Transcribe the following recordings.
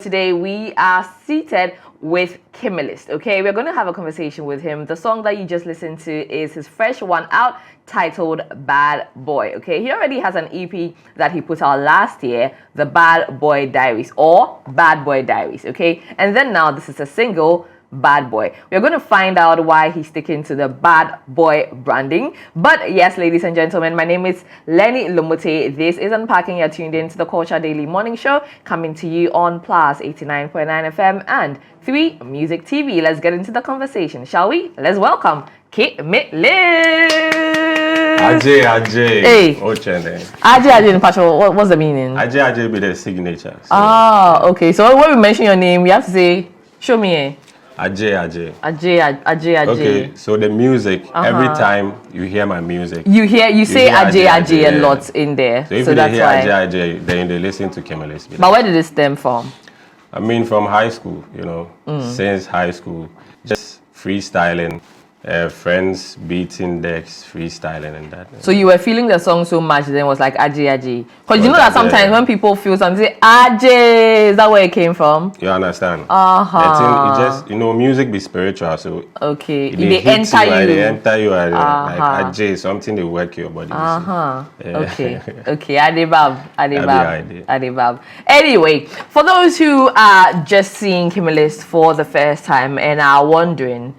Today we are seated with Kimilist. Okay, we're going to have a conversation with him. The song that you just listened to is his fresh one out titled Bad Boy. Okay, he already has an EP that he put out last year, The Bad Boy Diaries or Bad Boy Diaries. Okay, and then now this is a single, Bad Boy. We're going to find out why he's sticking to the Bad Boy branding. But yes, ladies and gentlemen, my name is Lenny Lumute. This is Unpacking. You're tuned in to the Culture Daily Morning Show, coming to you on Plus 89.9 FM and 3 Music TV. Let's get into the conversation, shall we? Let's welcome Kimilist. Ajay. Hey. Ajay in Pacho. What's the meaning? Ajay be the signature. So. Ah, okay. So when we mention your name, we have to say, show me. Ajay. Okay, so the music, every time you hear my music, you say Ajay a lot in there. So if so they hear why. Ajay, then they listen to Kimilist. But where did it stem from? I mean, from high school, since high school, just freestyling, friends beating decks, freestyling and that. So you were feeling the song so much, then it was like Ajay. Because you know that sometimes when people feel something, say Ajay, is that where it came from? You understand? Uh-huh. It just, music be spiritual, so okay. They enter you, like Ajay, something they work your body. Okay. Adibab. Anyway, for those who are just seeing Kimilist for the first time and are wondering,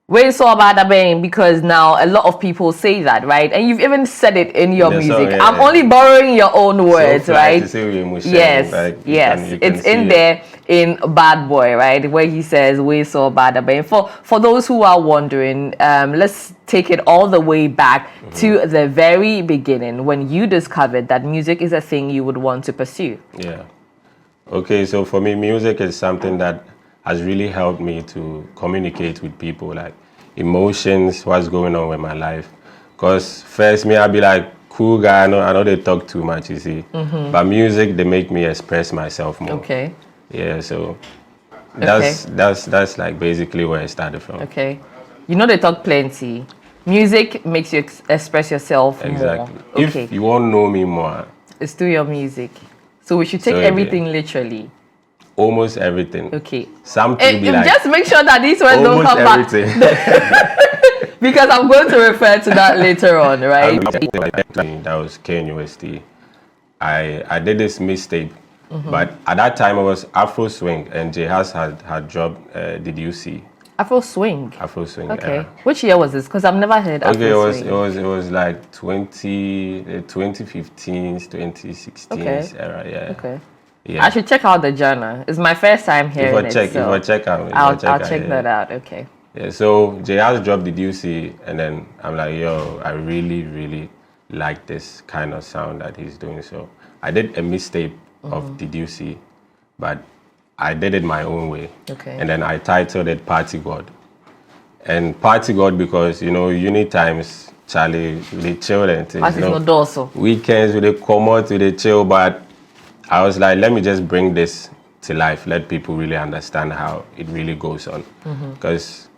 where you saw about that, because now a lot of people say that, right? And you've even said it in your music. I'm only borrowing your own words, right? Yes. It's in there in Bad Boy, right? Where he says, we saw about that. For those who are wondering, let's take it all the way back to the very beginning when you discovered that music is a thing you would want to pursue. Yeah. Okay, so for me, music is something that has really helped me to communicate with people, like emotions, what's going on with my life. Because first, I'll be like, cool guy, I know they talk too much, you see. But music, they make me express myself more. Okay. Yeah, so that's like basically where I started from. Okay. They talk plenty. Music makes you express yourself exactly. more. Okay. If you want to know me more, it's through your music. So we should take everything literally. Almost everything. Okay. Some be like, just make sure that these words don't come back. Because I'm going to refer to that later on, right? That was KNUST. I did this mixtape, but at that time it was Afro Swing, and Jehaz had dropped. Did you see? Afro Swing. Afro Swing. Okay. Yeah. Which year was this? Because I've never heard Afro Swing. It was like 2015, 2016 era. Yeah. Okay. Yeah. I should check out the genre. It's my first time hearing it. I'll check that out. Okay. Yeah. So Jehaz dropped Did You See, and then I'm like, yo, I really, really like this kind of sound that he's doing. So I did a mixtape of Did You See, but I did it my own way. Okay. And then I titled it Party God. And Party God because uni times, Charlie, they chill and things. Weekends, they come out, they chill, but I was like, let me just bring this to life, let people really understand how it really goes on. Because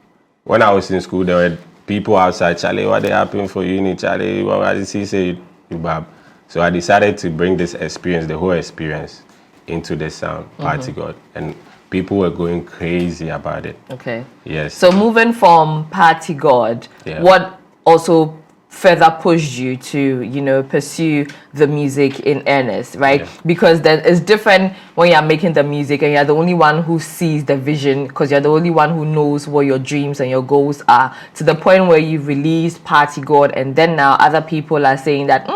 when I was in school, there were people outside, Charlie, what they happen for uni, Charlie, what did he say, Bab? So I decided to bring this experience, the whole experience, into the sound, Party God. And people were going crazy about it. Okay. Yes. So moving from Party God, what also further pushed you to pursue the music in earnest, right? Because then it's different when you're making the music and you're the only one who sees the vision, because you're the only one who knows what your dreams and your goals are, to the point where you've released Party God and then now other people are saying that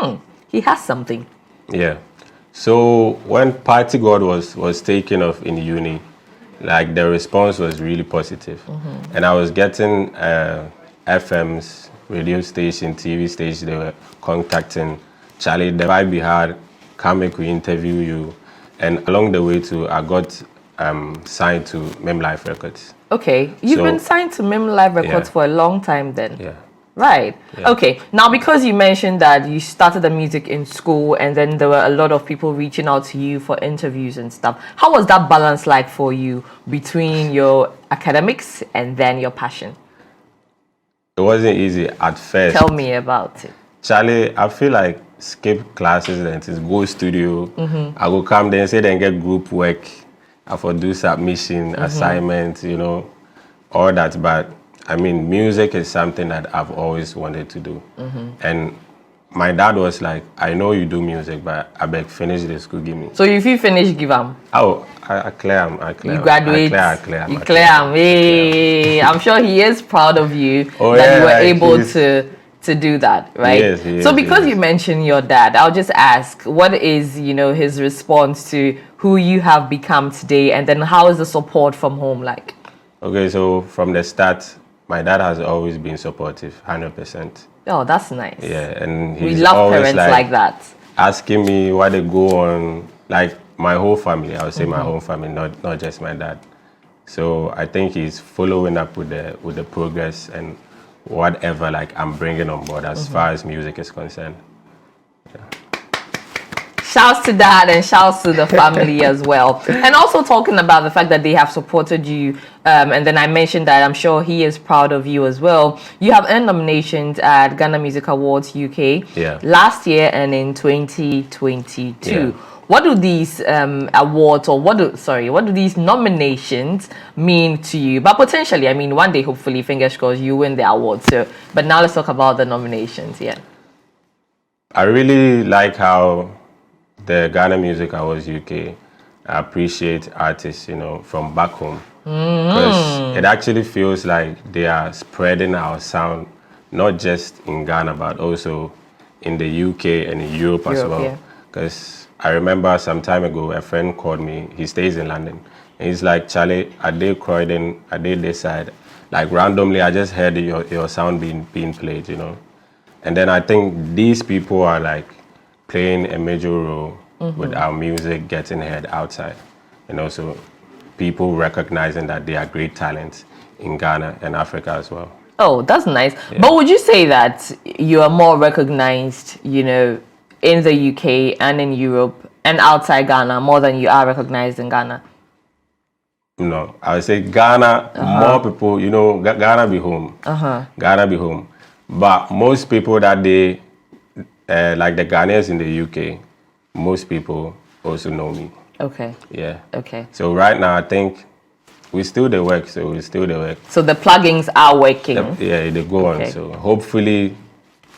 he has something. Yeah. So when Party God was taken off in uni, like the response was really positive. And I was getting FMs, radio station, TV station, they were contacting Charlie, the vibe we had, come make we interview you. And along the way too, I got signed to Mim Life Records. Okay, you've been signed to Mim Life Records for a long time then. Yeah. Right. Yeah. Okay. Now, because you mentioned that you started the music in school and then there were a lot of people reaching out to you for interviews and stuff, how was that balance like for you between your academics and then your passion? It wasn't easy at first. Tell me about it. Charlie, I feel like skip classes and just go studio. I go come there and say then get group work. have to do submission, assignments, you know, all that. But I mean, music is something that I've always wanted to do. And my dad was like, I know you do music, but I beg finish the school, give me. So if you finish, give him. Oh, I clear him. You graduate. You clear him. Hey, I'm sure he is proud of you that you were able to do that, right? Yes, so because you mentioned your dad, I'll just ask, what is, you know, his response to who you have become today, and then how is the support from home like? Okay, so from the start, my dad has always been supportive, 100%. Oh, that's nice. Yeah, and he's we love always parents like that. Asking me what they go on, like my whole family. I would say my whole family, not just my dad. So I think he's following up with the progress and whatever like I'm bringing on board as far as music is concerned. Yeah. Shouts to dad and shouts to the family as well. And also talking about the fact that they have supported you. And then I mentioned that I'm sure he is proud of you as well. You have earned nominations at Ghana Music Awards UK last year and in 2022. Yeah. What do these awards, or what do these nominations mean to you? But potentially, I mean, one day, hopefully, fingers crossed, you win the award. So, but now let's talk about the nominations. Yeah. I really like how the Ghana Music Awards UK appreciate artists, you know, from back home. Because it actually feels like they are spreading our sound, not just in Ghana, but also in the UK and in Europe as well. Because I remember some time ago, a friend called me, he stays in London, and he's like, Charlie, are they Croydon, are they this side? Like randomly, I just heard your sound being played, you know. And then I think these people are like playing a major role with our music getting heard outside, and also people recognizing that they are great talents in Ghana and Africa as well. Oh, that's nice. Yeah. But would you say that you are more recognized, you know, in the UK and in Europe and outside Ghana more than you are recognized in Ghana? No, I would say Ghana, more people, you know, Ghana be home. Ghana be home. But most people that they, like the Ghanaians in the UK, most people also know me. Okay. Yeah. Okay. So right now, I think we still the work. So the plugins are working. Yeah, they go on. So hopefully,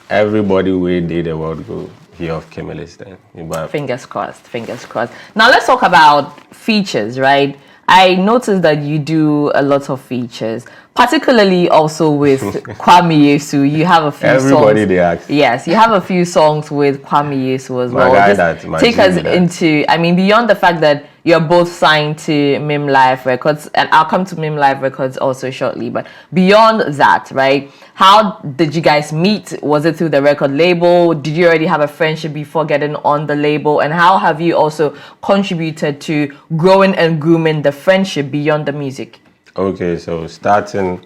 everybody will do the world go hear of Kimilist. But fingers crossed. Fingers crossed. Now let's talk about features, right? I noticed that you do a lot of features, particularly also with Kwame Yesu. You have a few Everybody songs. They ask. Yes, you have a few songs with Kwame Yesu as well. Take us into, I mean, beyond the fact that you're both signed to Mim Life Records, and I'll come to Mim Life Records also shortly, but beyond that, right? How did you guys meet? Was it through the record label? Did you already have a friendship before getting on the label? And how have you also contributed to growing and grooming the friendship beyond the music? Okay, so starting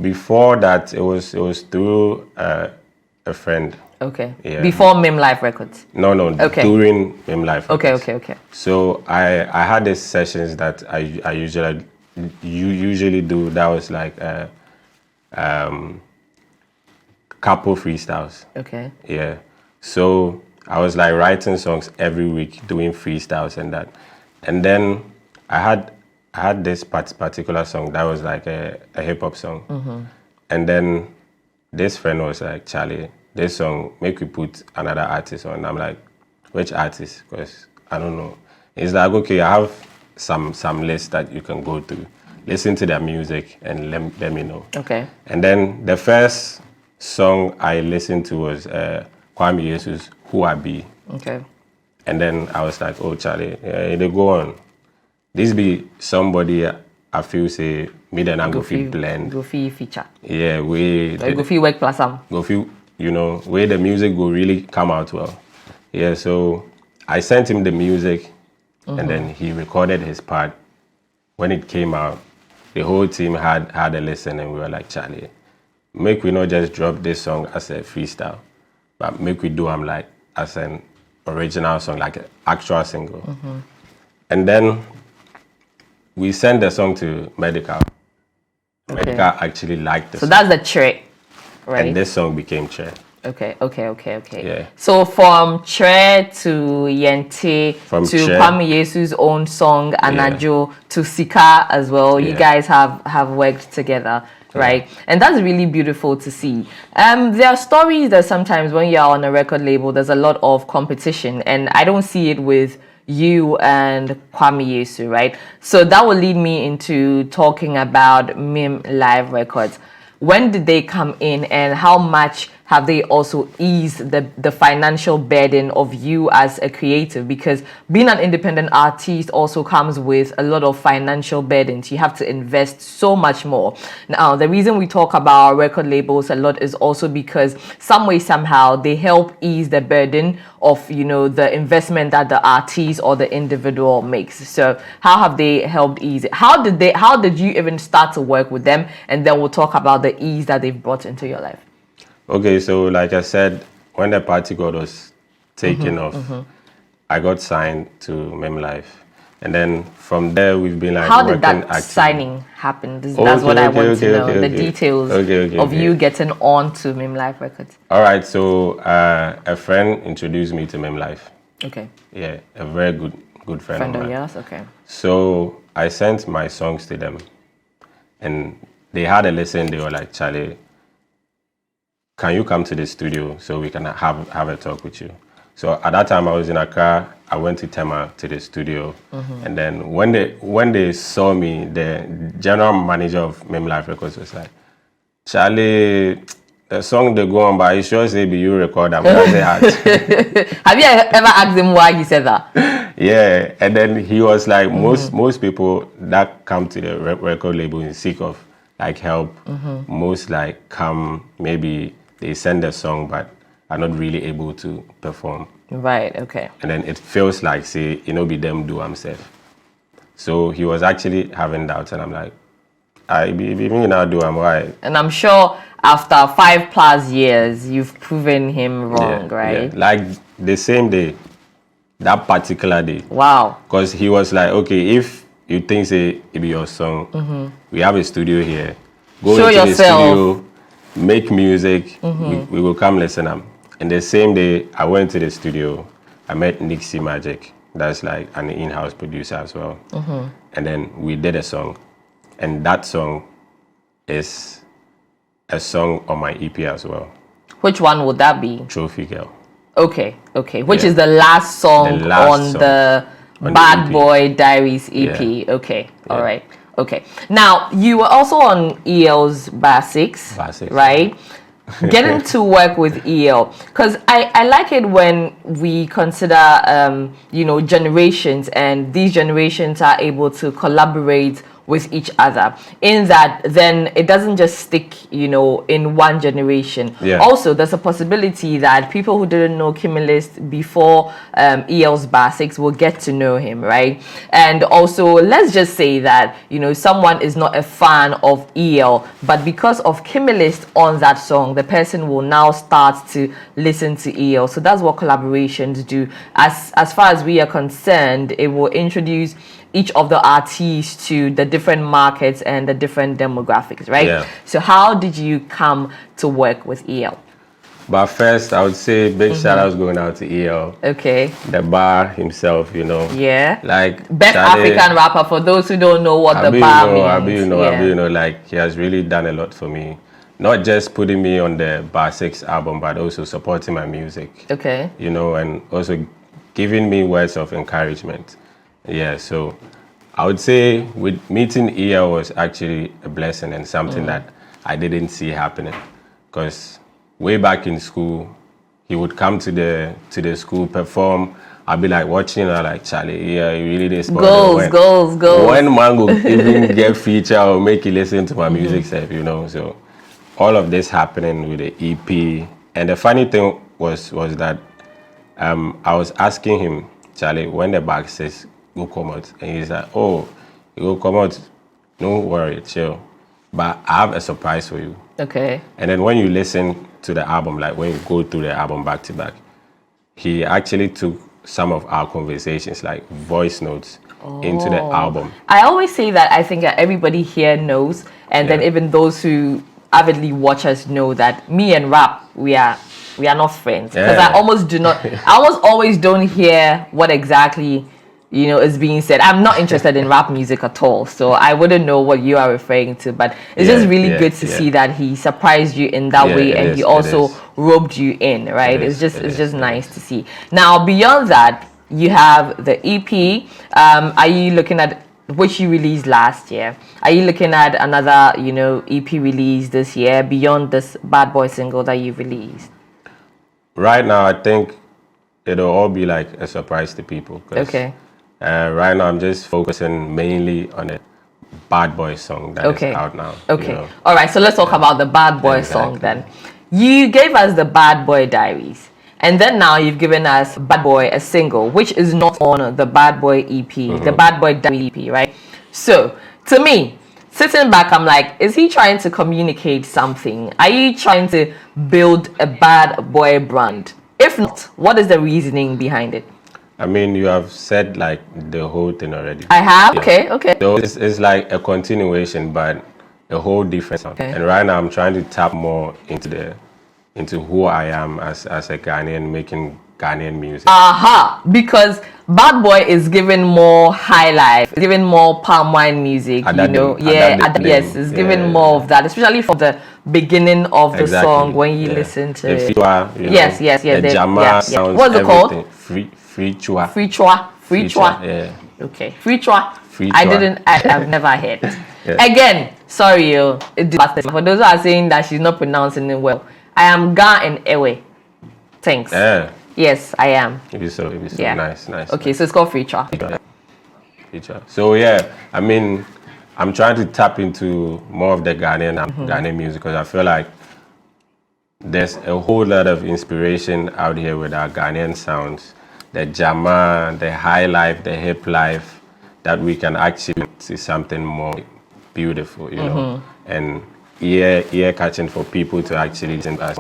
before that, it was through a friend. Okay. Yeah. Before Mim Life Records? No. Okay. During Mim Life Records. Okay. So I had these sessions that I usually do. That was like couple freestyles. Okay. Yeah. So I was like writing songs every week, doing freestyles and that. And then I had this particular song that was like a hip hop song. And then this friend was like, Charlie, this song, make we put another artist on. I'm like, which artist? Because I don't know. He's like, okay, I have some list that you can go through. Listen to their music and let me know. Okay. And then the first song I listened to was Kwame Yesu's Who I Be. Okay. And then I was like, oh, Charlie, they go on. This be somebody I feel say, me then I go feel blend. Go feel feature. Yeah, go feel work plus some. Go feel, you know, where the music will really come out well. Yeah, so I sent him the music and then he recorded his part. When it came out, the whole team had a listen and we were like, Charlie, make we not just drop this song as a freestyle, but make we do them like as an original song, like an actual single. And then we sent the song to Medical. Okay. Medical actually liked the song. So that's the trick, right? And this song became Che. Okay. Yeah. So from Tre to Yente to Kwame Yesu's own song Anajo to Sika as well, you guys have worked together, right? And that's really beautiful to see. There are stories that sometimes when you're on a record label, there's a lot of competition, and I don't see it with you and Kwame Yesu, right? So that will lead me into talking about Mim Life Records. When did they come in, and how much have they also eased the financial burden of you as a creative? Because being an independent artist also comes with a lot of financial burdens. You have to invest so much more. Now, the reason we talk about record labels a lot is also because some way, somehow, they help ease the burden of, you know, the investment that the artist or the individual makes. So how have they helped ease it? How did you even start to work with them? And then we'll talk about the ease that they've brought into your life. Okay, so like I said, when the Party God was taking off, I got signed to Mim Life. And then from there, we've been like How did that signing happen? That's what I want to know, the details of you getting on to Mim Life Records. All right, so a friend introduced me to Mim Life. Okay. Yeah, a very good friend of yours, okay. So I sent my songs to them. And they had a listen, they were like, Charlie, can you come to the studio so we can have a talk with you? So at that time I was in Accra. I went to Tema to the studio, and then when they saw me, the general manager of Mim Life Records was like, Charlie, the song they go on, but I sure say be you record them. Have you ever asked him why he said that? Yeah, and then he was like, most people that come to the record label in seek of like help, most like come, maybe they send a song but are not really able to perform. Right, okay. And then it feels like, say, be them do himself. So he was actually having doubts, and I'm like, I be me now do I'm right. And I'm sure after 5+ years, you've proven him wrong, right? Yeah. Like the same day, that particular day. Wow. Because he was like, okay, if you think say it be your song, we have a studio here. Go Show into yourself. the studio, make music, we will come listen them. And the same day, I went to the studio. I met Nixie Magic. That's like an in-house producer as well. And then we did a song. And that song is a song on my EP as well. Which one would that be? Trophy Girl. Okay. Which is the last song on the Bad Boy Diaries EP. Yeah. Okay, all right. Okay. Now, you were also on Eels Basics, right? Getting to work with EL, because I like it when we consider generations, and these generations are able to collaborate with each other, in that then it doesn't just stick in one generation. Also, there's a possibility that people who didn't know Kimilist before Eels Basics will get to know him, right? And also, let's just say that someone is not a fan of EL, but because of Kimilist on that song, the person will now start to listen to EL. So that's what collaborations do. As far as we are concerned, it will introduce each of the artists to the different markets and the different demographics, right? Yeah. So how did you come to work with EL? But first, I would say big shout outs going out to EL. Okay. The bar himself, Yeah. Like best Charlie, African rapper, for those who don't know what the bar means. Like he has really done a lot for me. Not just putting me on the Bar 6 album, but also supporting my music. Okay. And also giving me words of encouragement. Yeah, so I would say with meeting EL was actually a blessing and something that I didn't see happening. Because way back in school, he would come to the school, perform. I'd be like watching her like, Charlie, yeah, you really did goals. When man go even get feature or make you listen to my music stuff, So all of this happening with the EP. And the funny thing was that I was asking him, Charlie, when the bag says go come out, and he's like, oh, you go come out, no worry, chill. But I have a surprise for you. Okay. And then when you listen to the album, like when you go through the album back to back, he actually took some of our conversations, like voice notes, into the album. I always say that I think that everybody here knows, and then even those who avidly watch us know that me and Rap, we are we are not friends, because I almost do not. I almost always don't hear what exactly is being said. I'm not interested in rap music at all, so I wouldn't know what you are referring to. But it's just really good to see that he surprised you in that way, and he also roped you in, right? It's just nice to see. Now, beyond that, you have the EP. Are you looking at which you released last year? Are you looking at another, EP release this year beyond this Bad Boy single that you've released? Right now, I think it'll all be like a surprise to people. Okay. Right now, I'm just focusing mainly on the Bad Boy song that is out now. Okay. All right. So let's talk about the Bad Boy song then. You gave us the Bad Boy Diaries. And then now you've given us Bad Boy, a single, which is not on the Bad Boy EP, the Bad Boy Diary EP, right? So, to me, sitting back, I'm like, is he trying to communicate something? Are you trying to build a Bad Boy brand? If not, what is the reasoning behind it? I mean, you have said like the whole thing already. I have? Yeah. Okay. So it's like a continuation, but a whole different sound. Okay. And right now I'm trying to tap more into who I am as a Ghanaian, making Ghanaian music. Because Bad Boy is given more high life, giving more palm wine music, yes, it's giving more of that, especially from the beginning of the song when you listen to it. Yes. The Jama sounds. What's it called? Free chua. Yeah. Okay. Free chua. I've never heard. Again, sorry, for those who are saying that she's not pronouncing it well, I am Ga and Ewe. Thanks. Yeah. Yes, I am. Maybe so. Yeah. Nice. Okay, so it's called Free chua. So I mean, I'm trying to tap into more of the Ghanaian music, because I feel like there's a whole lot of inspiration out here with our Ghanaian sounds. The Jama, the high life, the hip life, that we can actually see something more beautiful, and ear catching for people to actually listen to us.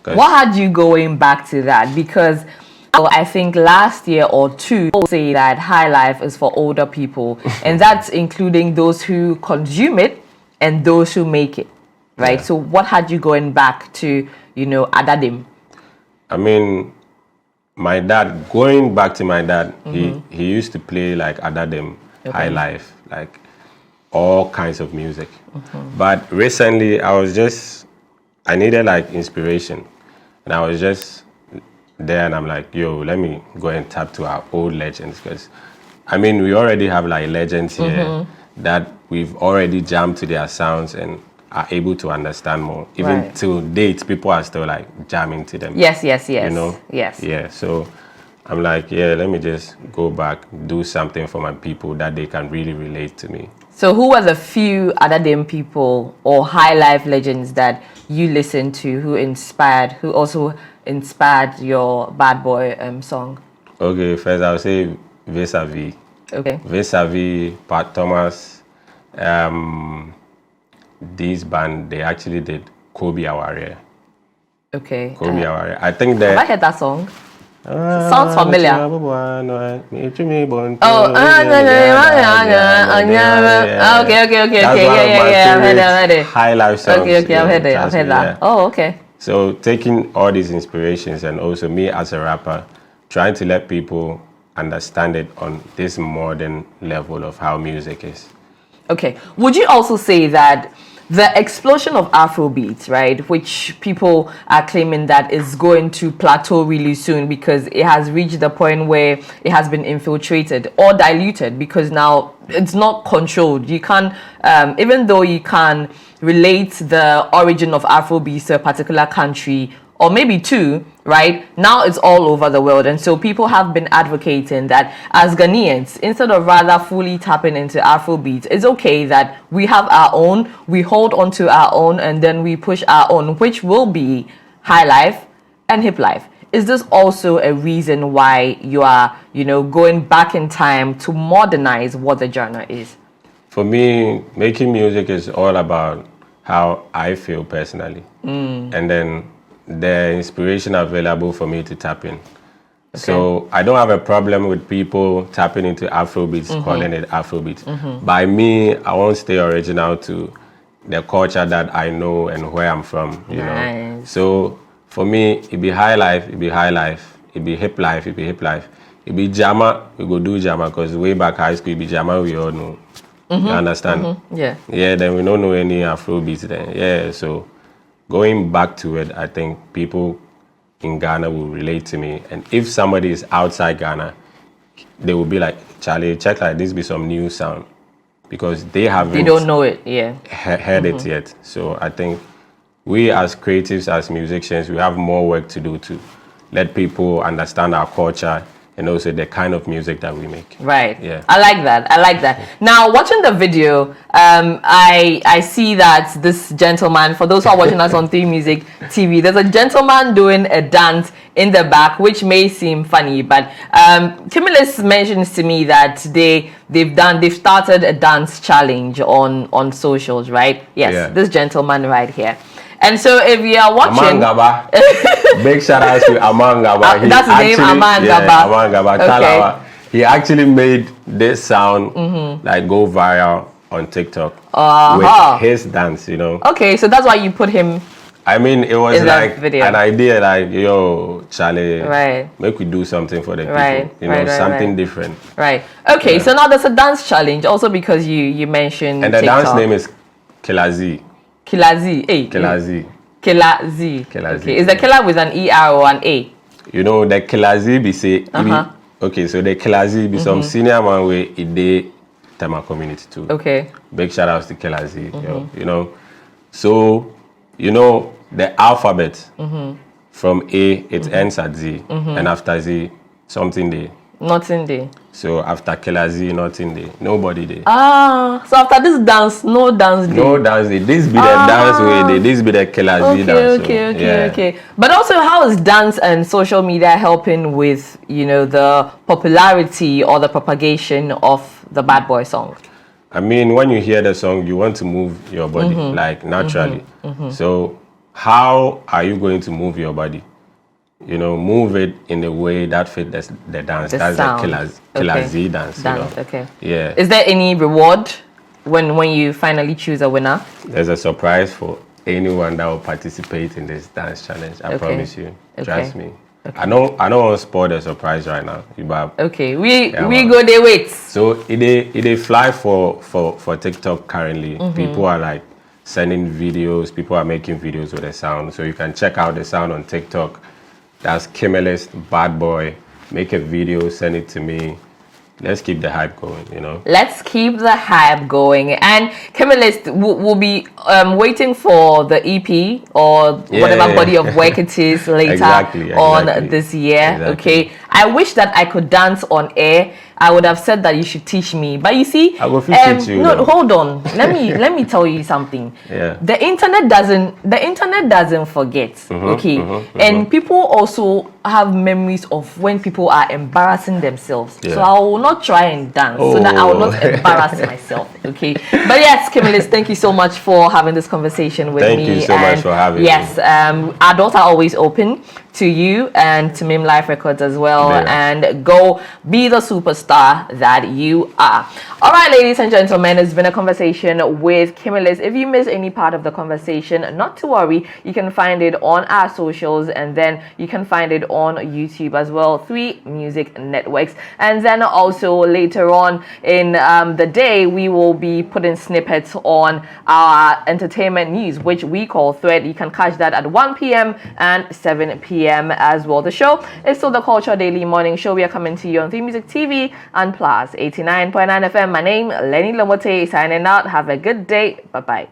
What had you going back to that? Because I think last year or two, people say that high life is for older people, and that's including those who consume it and those who make it, right? Yeah. So what had you going back to, Adadim? I mean, going back to my dad, he used to play like Adadim, high life, like all kinds of music. But recently I needed like inspiration, and I was just there, and I'm like, let me go and tap to our old legends, because I mean, we already have like legends here that we've already jammed to their sounds and are able to understand more. Even till date, people are still like jamming to them. Yes. Yes. Yeah. So I'm like, let me just go back, do something for my people that they can really relate to me. So who were the few Adadim people or high life legends that you listened to who also inspired your Bad Boy song? Okay, first I'll say Vis-a-Vis. Okay. Vis-a-Vis, Pat Thomas, this band, they actually did Kobe Aware. Okay. Kobe Aware. I think that... Have I heard that song? Sounds familiar. Okay. Yeah. I've heard it. High life songs. Okay, I've heard that. Yeah. Oh, okay. So taking all these inspirations, and also me as a rapper, trying to let people understand it on this modern level of how music is. Okay. Would you also say that the explosion of Afro Beats, right, which people are claiming that is going to plateau really soon because it has reached the point where it has been infiltrated or diluted, because now it's not controlled. You can't, even though you can relate the origin of Afro Beats to a particular country or maybe two, right? Now it's all over the world. And so people have been advocating that as Ghanaians, instead of rather fully tapping into Afro beats, it's okay that we have our own, we hold on to our own, and then we push our own, which will be high life and hip life. Is this also a reason why you are, going back in time to modernize what the genre is? For me, making music is all about how I feel personally. And then the inspiration available for me to tap in. Okay. So I don't have a problem with people tapping into Afrobeats, calling it Afrobeats. By me, I won't stay original to the culture that I know and where I'm from, you know. So For me, it be high life, it be high life. It be hip life, it be hip life. It be Jama, we go do Jama, because way back high school, it be Jama, we all know. You understand? Yeah. Yeah, then we don't know any Afro Beats then. Yeah, so going back to it, I think people in Ghana will relate to me. And if somebody is outside Ghana, they will be like, Charlie, check like this be some new sound. Because they don't know it, yeah. Heard it yet. So I think we as creatives, as musicians, we have more work to do to let people understand our culture and also the kind of music that we make. Right. Yeah. I like that. Now, watching the video, I see that this gentleman, for those who are watching us on 3 Music TV, there's a gentleman doing a dance in the back, which may seem funny, but Kimilist mentions to me that they've started a dance challenge on socials, right? Yes, yeah. This gentleman right here. And so if you are watching... Amangaba. Big shout out to Amangaba. That's his name, Amangaba. Yeah, Amangaba. Okay. He actually made this sound like go viral on TikTok with his dance, you know. Okay, so that's why you put him... I mean, it was like an idea like, yo, Charlie, make we do something for the people. You know, something different. Right. Okay, so now there's a dance challenge also because you mentioned and the TikTok. dance name is Kilazi. Kilazi. Hey. Kilazi. Kilazi. Kilazi. Okay. Is the killer with an ER or an A? You know, the Kilazi be say, okay, so the Kilazi be some senior man way in the Tema community too. Okay. Big shout outs to Kilazi. You know, so, you know, the alphabet from A, it ends at Z. And after Z, something there. Nothing there. So after Kilazi, nothing there. Nobody there. So after this dance, no dance day. No dance day. This be the dance way. This be the Kilazi dance. Okay. But also, how is dance and social media helping with, you know, the popularity or the propagation of the Bad Boy song? I mean, when you hear the song, you want to move your body, like naturally. So how are you going to move your body? You know, move it in a way that fits the dance. That's the Kilazi dance. You know? Okay. Yeah. Is there any reward when you finally choose a winner? There's a surprise for anyone that will participate in this dance challenge. I promise you. Trust me. Okay. I don't want to spoil the surprise right now. Okay, we go there wait. So it fly for TikTok currently. People are like sending videos. People are making videos with the sound. So you can check out the sound on TikTok. That's Kimilist, Bad Boy. Make a video, send it to me. Let's keep the hype going, you know. Let's keep the hype going. And Kimilist will be waiting for the EP or whatever body of work it is later on this year. Okay. I wish that I could dance on air. I would have said that you should teach me, but you see, I will teach you. No, hold on. Let me tell you something. Yeah. The internet doesn't forget. And people also have memories of when people are embarrassing themselves. Yeah. So I will not try and dance so that I will not embarrass myself. Okay. But yes, Kimilist, thank you so much for having this conversation with me. Thank you so much for having me. Yes, our doors are always open to you and to Mim Life Records as well. And go be the superstar that you are. All right, ladies and gentlemen, it's been a conversation with Kimilist. If you missed any part of the conversation, not to worry. You can find it on our socials and then you can find it on YouTube as well. 3 Music Networks. And then also later on in the day, we will be putting snippets on our entertainment news, which we call Thread. You can catch that at 1 p.m. and 7 p.m. as well. The show is still the Culture Daily Morning Show. We are coming to you on 3 Music TV and Plus 89.9 FM. My name, Lenny Lamote, signing out. Have a good day. Bye-bye.